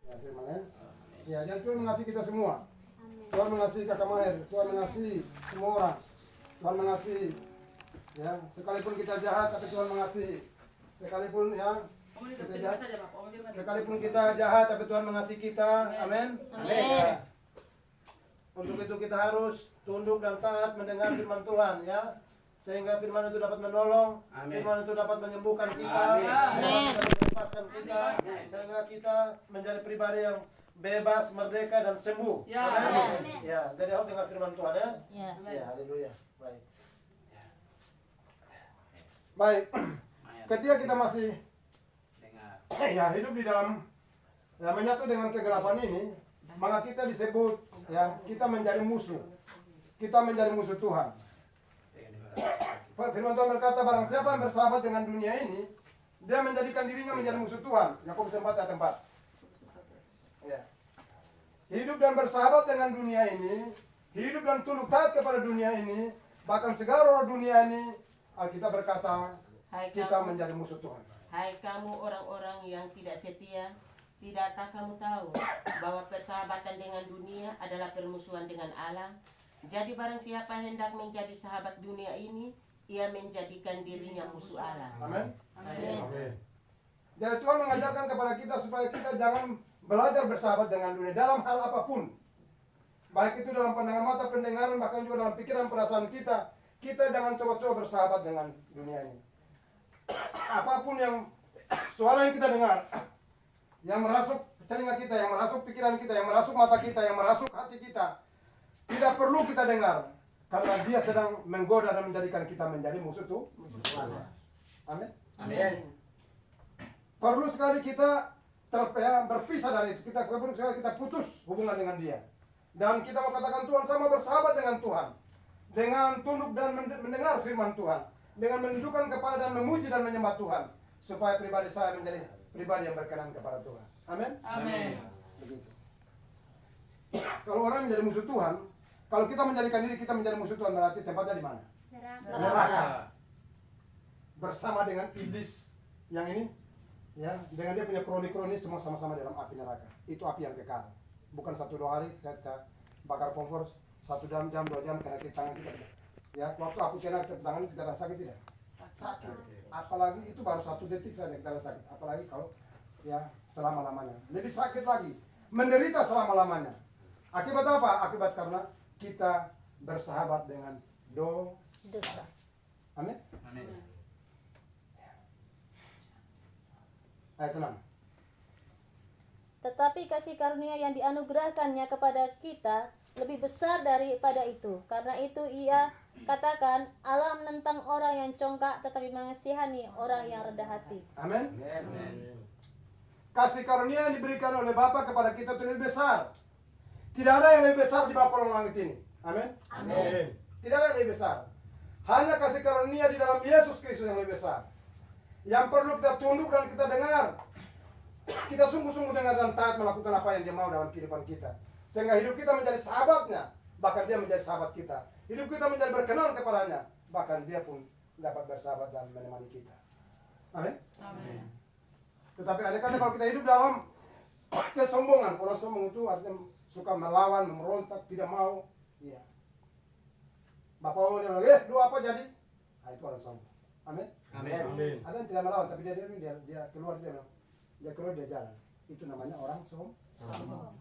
Ya, firman-Nya. Ya, dan Tuhan mengasihi kita semua. Tuhan mengasihi Kakak Maher, Tuhan mengasihi semua orang. Tuhan mengasihi. Ya, sekalipun kita jahat tapi Tuhan mengasihi. Sekalipun ya kita jahat, sekalipun kita jahat tapi Tuhan mengasihi kita. Amin. Amin. Ya. Untuk itu kita harus tunduk dan taat mendengar firman Tuhan ya. Sehingga firman itu dapat menolong, firman itu dapat menyembuhkan kita, melepaskan kita, sehingga kita menjadi pribadi yang bebas, merdeka dan sembuh. Amin. Ya, jadi harus dengar firman Tuhan ya. Ya, haleluya. Baik. Baik. Ketika kita masih ya hidup di dalam ya menyatu dengan kegelapan ini, maka kita disebut ya kita menjadi musuh. Kita menjadi musuh Tuhan. Firman Tuhan berkata, barang siapa yang bersahabat dengan dunia ini, dia menjadikan dirinya menjadi musuh Tuhan. Yakobus 4 ayat 4. Ya. Hidup dan bersahabat dengan dunia ini, hidup dan tunduk taat kepada dunia ini, bahkan segala roh dunia ini, Alkitab berkata, kita menjadi musuh Tuhan. Hai kamu orang-orang yang tidak setia, tidakkah kamu tahu bahwa persahabatan dengan dunia adalah permusuhan dengan Allah? Jadi barang siapa hendak menjadi sahabat dunia ini, ia menjadikan dirinya musuh Allah. Amin. Amin. Jadi Tuhan mengajarkan kepada kita supaya kita jangan belajar bersahabat dengan dunia dalam hal apapun. Baik itu dalam pandangan mata, pendengaran, bahkan juga dalam pikiran perasaan kita. Kita jangan coba-coba bersahabat dengan dunia ini. Apapun yang suara yang kita dengar, yang merasuk telinga kita, yang merasuk pikiran kita, yang merasuk mata kita, yang merasuk hati kita, tidak perlu kita dengar, karena dia sedang menggoda dan menjadikan kita menjadi musuh Tuhan. Amin. Amin. Perlu sekali kita berpisah dari itu. Perlu sekali kita putus hubungan dengan dia. Dan kita mau katakan Tuhan sama bersahabat dengan Tuhan, dengan tunduk dan mendengar firman Tuhan, dengan menundukkan kepala dan memuji dan menyembah Tuhan, supaya pribadi saya menjadi pribadi yang berkenan kepada Tuhan. Amin. Amin. Begitu. Kalau orang menjadi musuh Tuhan, kalau kita menjadikan diri kita menjadi musuh Tuhan, berarti tempatnya di mana? Neraka. Bersama dengan iblis yang ini, ya, dengan dia punya kroni-kroni, semua sama-sama dalam api neraka. Itu api yang kekal. Bukan 1-2 hari kita bakar kompor 1 jam, 2 jam kena di tangan kita. Ya, waktu api kena di tangan kita rasa sakit tidak? Sakit. Apalagi itu baru 1 detik saja kita rasa sakit. Apalagi kalau ya selama-lamanya. Lebih sakit lagi. Menderita selama-lamanya. Akibat apa? Akibat karena kita bersahabat dengan dosa. Amin. Amin. Ayat 6. Tetapi kasih karunia yang dianugerahkannya kepada kita lebih besar daripada itu. Karena itu ia katakan, Allah menentang orang yang congkak tetapi mengasihani orang yang rendah hati. Amin. Kasih karunia yang diberikan oleh Bapa kepada kita itu lebih besar. Tidak ada yang lebih besar di bawah kolong langit ini. Amin. Amin. Tidak ada yang lebih besar. Hanya kasih karunia di dalam Yesus Kristus yang lebih besar. Yang perlu kita tunduk dan kita dengar. Kita sungguh-sungguh dengar dan taat melakukan apa yang dia mau dalam kehidupan kita. Sehingga hidup kita menjadi sahabatnya. Bahkan dia menjadi sahabat kita. Hidup kita menjadi berkenan kepadanya. Bahkan dia pun dapat bersahabat dan menemani kita. Amin. Amin. Tetapi andai kata kalau kita hidup dalam kesombongan. Kalau sombong itu artinya suka melawan, memberontak, tidak mau. Iya. Bapak mau dia bilang, lu apa jadi? Nah, itu orang sombong. Amin. Amin. Ada yang tidak melawan, tapi dia keluar, dia bilang, dia keluar, dia jalan. Itu namanya orang sombong.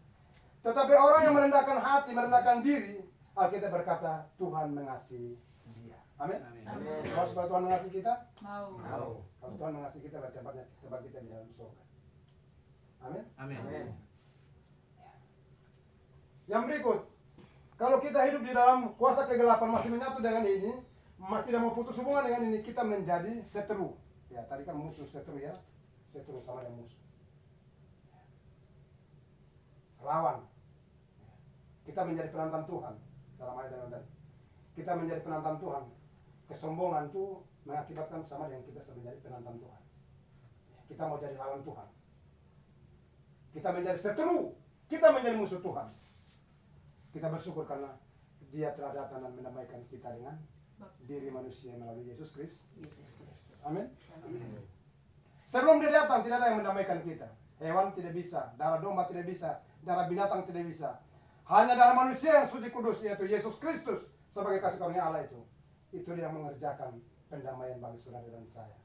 Tetapi orang yang merendahkan hati, merendahkan diri, Alkitab berkata Tuhan mengasihi dia. Amin. Mau supaya Tuhan mengasihi kita? Mau. Kalau Tuhan mengasihi kita, tempat kita di dalam surga. Amin. Amin. Yang berikut, kalau kita hidup di dalam kuasa kegelapan masih menyatu dengan ini, masih tidak mau putus hubungan dengan ini, kita menjadi seteru. Ya, tadi kan musuh seteru ya, seteru sama dengan musuh. Lawan. Kita menjadi penantang Tuhan dalam ayat yang tadi. Kita menjadi penantang Tuhan. Kesombongan itu mengakibatkan sama dengan kita menjadi penantang Tuhan. Kita mau jadi lawan Tuhan. Kita menjadi seteru. Kita menjadi musuh Tuhan. Kita bersyukur karena Dia telah datang dan mendamaikan kita dengan diri manusia melalui Yesus Kristus. Amin. Sebelum Dia datang tidak ada yang mendamaikan kita. Hewan tidak bisa, darah domba tidak bisa, darah binatang tidak bisa. Hanya darah manusia yang suci kudus, yaitu Yesus Kristus sebagai kasih karunia Allah itu. Itu dia yang mengerjakan pendamaian bagi saudara dan saya.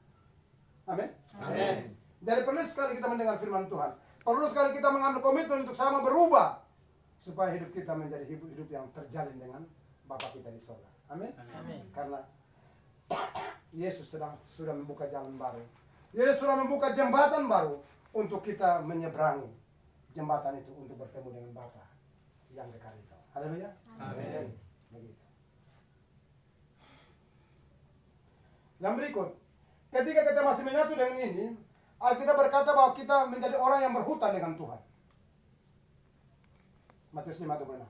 Amin. Amin. Jadi perlu sekali kita mendengar firman Tuhan. Perlu sekali kita mengambil komitmen untuk sama berubah. Supaya hidup kita menjadi hidup yang terjalin dengan Bapa kita di surga. Amin. Amin. Karena Yesus sudah membuka jalan baru. Yesus sudah membuka jembatan baru untuk kita menyeberangi jembatan itu untuk bertemu dengan Bapa yang dekat itu. Haleluya. Amin. Begitu. Yang berikut, ketika kita masih menyatu dengan ini, Alkitab berkata bahwa kita menjadi orang yang berhutang dengan Tuhan. Matius 5:26.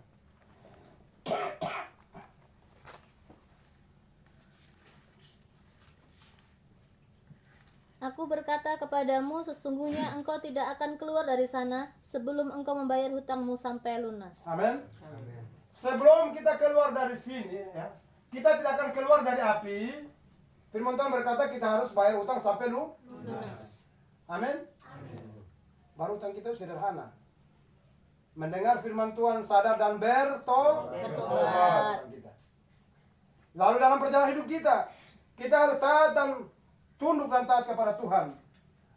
Aku berkata kepadamu, sesungguhnya engkau tidak akan keluar dari sana sebelum engkau membayar hutangmu sampai lunas. Amin. Sebelum kita keluar dari sini, ya, kita tidak akan keluar dari api. Firman Tuhan berkata kita harus bayar hutang sampai Lunas. Amin. Baru hutang kita itu sederhana. Mendengar firman Tuhan, sadar dan bertobat. Lalu dalam perjalanan hidup kita harus taat dan tunduk dan taat kepada Tuhan.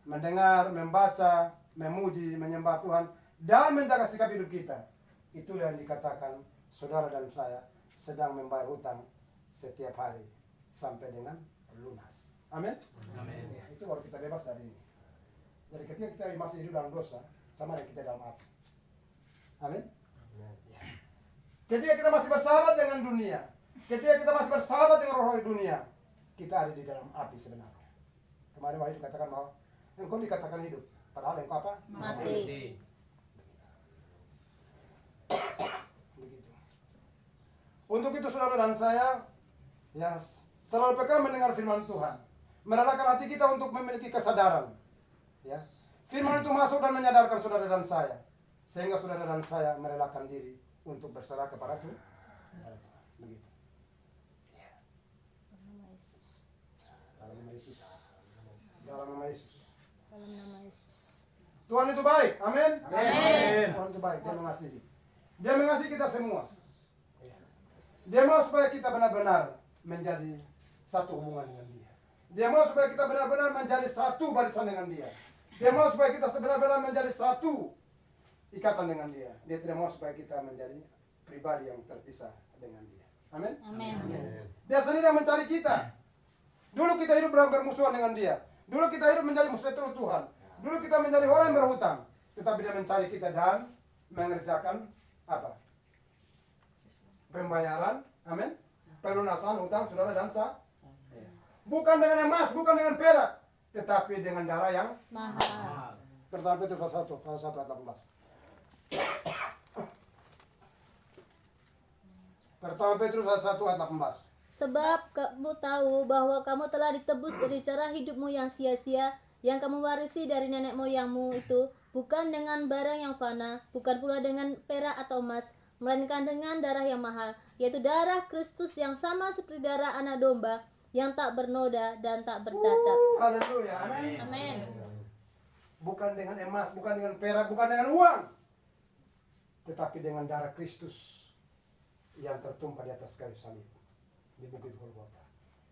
Mendengar, membaca, memuji, menyembah Tuhan, dan menjaga sikap hidup kita. Itulah yang dikatakan saudara dan saya sedang membayar hutang setiap hari sampai dengan lunas. Amin. Amin. Ya, itu baru kita bebas dari ini. Jadi ketika kita masih hidup dalam dosa, sama dengan kita dalam api. Amin. Ya. Ketika kita masih bersahabat dengan dunia, ketika kita masih bersahabat dengan roh dunia, kita ada di dalam api sebenarnya. Kemarin Wahyu katakan bahwa engkau dikatakan hidup, padahal engkau apa? Mati. Begitu. Untuk itu saudara dan saya, ya selalu peka mendengar firman Tuhan, merelakan hati kita untuk memiliki kesadaran. Ya, firman itu masuk dan menyadarkan saudara dan saya, sehingga saudara dan saya merelakan diri untuk berserah kepada Tuhan. Begitu. Ya. Dalam nama Yesus. Dalam nama Yesus. Dalam nama Yesus. Tuhan itu baik, amin. Amin. Tuhan itu baik, Dia mengasihi. Dia mengasihi kita semua. Dia mau supaya kita benar-benar menjadi satu hubungan dengan Dia. Dia mau supaya kita benar-benar menjadi satu barisan dengan Dia. Dia mau supaya kita benar-benar menjadi satu ikatan dengan Dia. Dia tidak mau supaya kita menjadi pribadi yang terpisah dengan Dia. Amin. Amin. Dia sendiri yang mencari kita. Dulu kita hidup bermusuhan dengan Dia. Dulu kita hidup menjadi musuh Tuhan. Dulu kita menjadi orang yang berhutang. Tetapi Dia mencari kita dan mengerjakan apa? Pembayaran, amin. Pelunasan hutang saudara dan saya. Bukan dengan emas, bukan dengan perak, tetapi dengan darah yang Mahal. Pertama Petrus pasal 1 ayat 18. Pertama Petrus pasal 1 ayat 18. Sebab kamu tahu bahwa kamu telah ditebus dari cara hidupmu yang sia-sia yang kamu warisi dari nenek moyangmu itu, bukan dengan barang yang fana, bukan pula dengan perak atau emas, melainkan dengan darah yang mahal, yaitu darah Kristus yang sama seperti darah anak domba yang tak bernoda dan tak bercacat. Haleluya, amin. Amin. Bukan dengan emas, bukan dengan perak, bukan dengan uang, tetapi dengan darah Kristus yang tertumpah di atas kayu salib di bukit Golgota.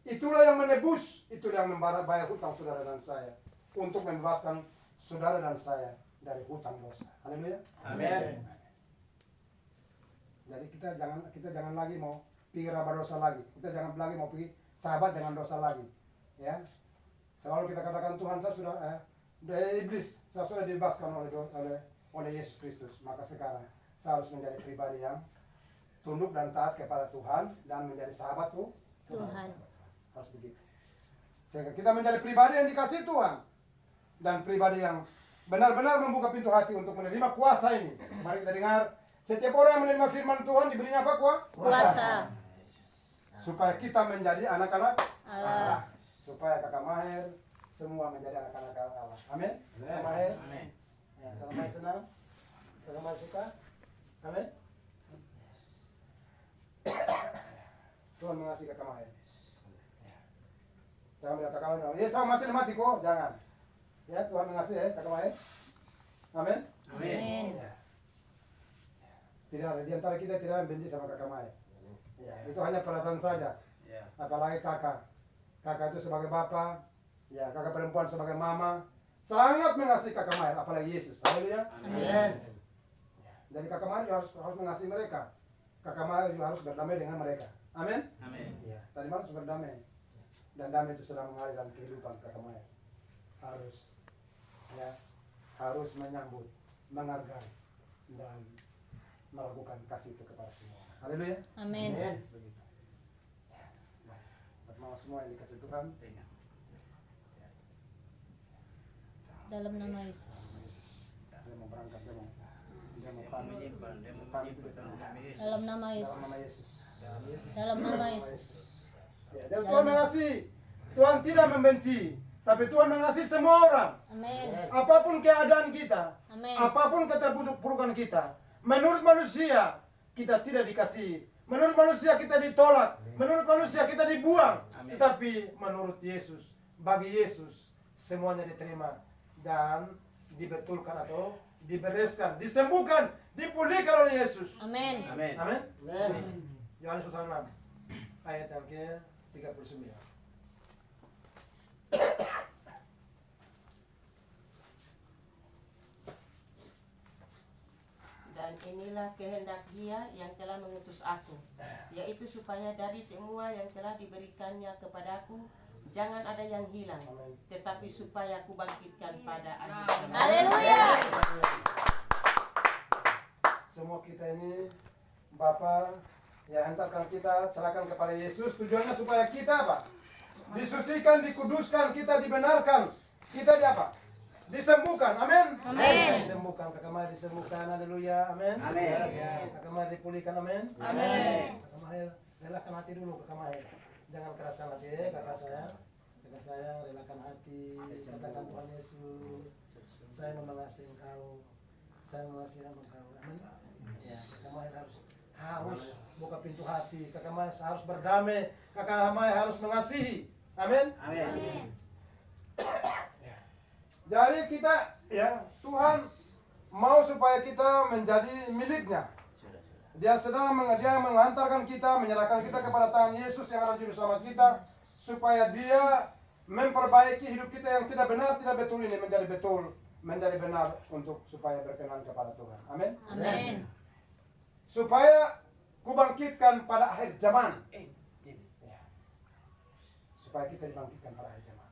Itulah yang menebus, itulah yang membayar hutang saudara dan saya, untuk membebaskan saudara dan saya dari hutang dosa. Haleluya. Amin. Jadi kita jangan lagi mau pikir berdosa lagi. Kita jangan lagi mau pikir sahabat dengan dosa lagi. Ya. Selalu kita katakan Tuhan saya sudah dari iblis saya sudah dibebaskan oleh Yesus Kristus. Maka sekarang saya harus menjadi pribadi yang tunduk dan taat kepada Tuhan dan menjadi sahabat Tuhan. Harus begitu. Sehingga kita menjadi pribadi yang dikasihi Tuhan dan pribadi yang benar-benar membuka pintu hati untuk menerima kuasa ini. Mari kita dengar, setiap orang yang menerima firman Tuhan diberinya apa? Kuasa. Supaya kita menjadi anak-anak Allah. Supaya Kakak Maher semua menjadi anak-anak Allah. Amin. Kakak Maher. Amin. Ya, Kakak Maher senang. Kakak Maher suka. Amin. Tuhan mengasihi Kakak Maher. Ya. Jangan bilang Kakak Maher, ya saya mati kok, jangan. Ya, Tuhan mengasihi Kakak Maher. Amin. Amin. Ya. Tidak ada di antara kita tidak ada yang benci sama kakak Maya. Ya, itu hanya perasaan saja. Apalagi kakak. Kakak itu sebagai bapak, ya kakak perempuan sebagai mama, sangat mengasihi kakak Maya, apalagi Yesus. Haleluya. Amin. Jadi kakak Maya juga harus mengasihi mereka. Kakak Maya juga harus berdamai dengan mereka. Amin. Ya, tadi malam harus berdamai. Dan damai itu sedang mengalir dalam kehidupan kakak Maya. Harus menyambut, menghargai, dan melakukan kasih itu kepada semua. Haleluya. Amin. Begitu. Ya, baik. Buat mama semua yang dikasih Tuhan. Dalam nama Yesus. Dia mau berangkat, dia mau pamit. Dalam nama Dalam Yesus. nama Yesus. Dalam nama Yesus. Ya, dan Tuhan mengasihi. Tuhan tidak membenci, tapi Tuhan mengasihi semua orang. Amin. Apapun keadaan kita, Amin. apapun keterpuruk-purukan kita, menurut manusia kita tidak dikasihi, menurut manusia kita ditolak, menurut manusia kita dibuang. Tetapi menurut Yesus, bagi Yesus semuanya diterima dan dibetulkan atau dibereskan, disembuhkan, dipulihkan oleh Yesus. Amin. Amin. Yohanes pasal 6 ayat yang ke-39. Dan inilah kehendak Dia yang telah mengutus aku, yaitu supaya dari semua yang telah diberikannya kepadaku jangan ada yang hilang, Amin. tetapi supaya aku bangkitkan pada akhir zaman. Haleluya. Semua kita ini Bapa ya hantarkan kita, serahkan kepada Yesus. Tujuannya supaya kita apa? Disucikan, dikuduskan, kita dibenarkan, kita di apa? Disembuhkan, amin. Amin. Disembuhkan, kakak Maya disembuhkan, haleluya, amin. Amin. Ya, kakak Maya dipulihkan, amin. Amin. Kakak Maya, relakan hati dulu, kakak Maya. Jangan keraskan hati, kakak sayang. Kakak sayang, relakan hati. Katakan Tuhan Yesus, saya mengasihi Engkau, saya mengasihi Engkau, amin. Ya, kakak Maya harus buka pintu hati, kakak Maya harus berdamai, kakak Maya harus mengasihi, amin. Amin. Jadi kita ya Tuhan mau supaya kita menjadi miliknya. Dia menghantarkan kita, menyerahkan kita kepada tangan Yesus yang adalah juru selamat kita, supaya Dia memperbaiki hidup kita yang tidak benar, tidak betul ini menjadi betul, menjadi benar untuk supaya berkenan kepada Tuhan. Amin. Amin. Supaya kubangkitkan pada akhir zaman. Ya. Supaya kita dibangkitkan pada akhir zaman.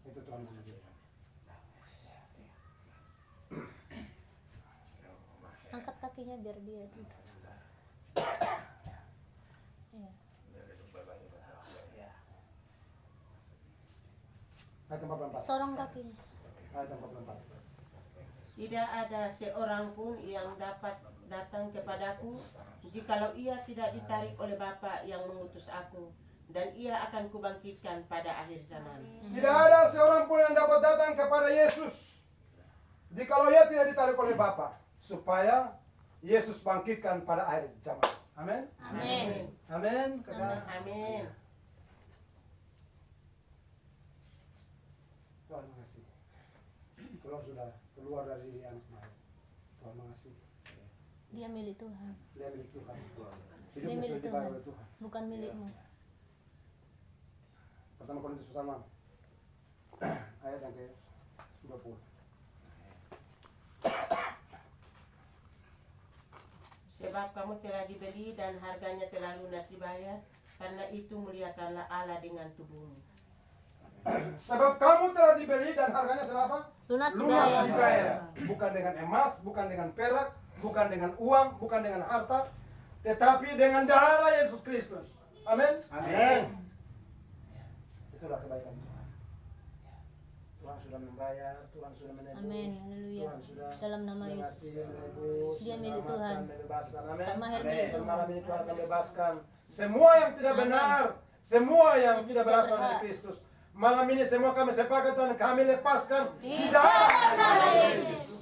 Itu Tuhan menjadikan. Angkat kakinya biar dia. Iya. Ayat 44. Sorong kakinya. Ayat 44. Tidak ada seorang pun yang dapat datang kepadaku jikalau ia tidak ditarik oleh Bapa yang mengutus aku, dan ia akan kubangkitkan pada akhir zaman. Tidak ada seorang pun yang dapat datang kepada Yesus jikalau ia tidak ditarik oleh Bapa, supaya Yesus bangkitkan pada akhir zaman. Amin. Amin. Amin. Kakak. Amin. Tuhan mengasihi. Kalau sudah keluar dari diri anak Maya, Tuhan mengasihi. Dia milik Tuhan, Dia milik Tuhan. Dia Hidupmu milik sudah dibayar Tuhan. oleh Tuhan. bukan milikmu. Pertama Korintus pasal 6 ayat yang ke-20. Sebab kamu telah dibeli dan harganya telah lunas dibayar, karena itu muliakanlah Allah dengan tubuhmu. Sebab kamu telah dibeli dan harganya selapa? Lunas Lunas dibayar. dibayar. Bukan dengan emas, bukan dengan perak, bukan dengan uang, bukan dengan harta, tetapi dengan darah Yesus Kristus. Amin. Amin. Itulah kebaikan Tuhan. Tuhan sudah membayar, Tuhan sudah menebus. Amin. Haleluya. Tuhan sudah Dalam nama mengasihi, Yesus. menebus, Dia milik menyelamatkan, Tuhan. membebaskan. Amin. Kak Maher Amin. milik Dan Tuhan. malam ini Tuhan akan bebaskan semua yang tidak Amin. benar, semua yang Yang tidak tidak berasal dari berhak. Kristus. Malam ini semua kami sepakat dan kami lepaskan Di dalam nama Yesus.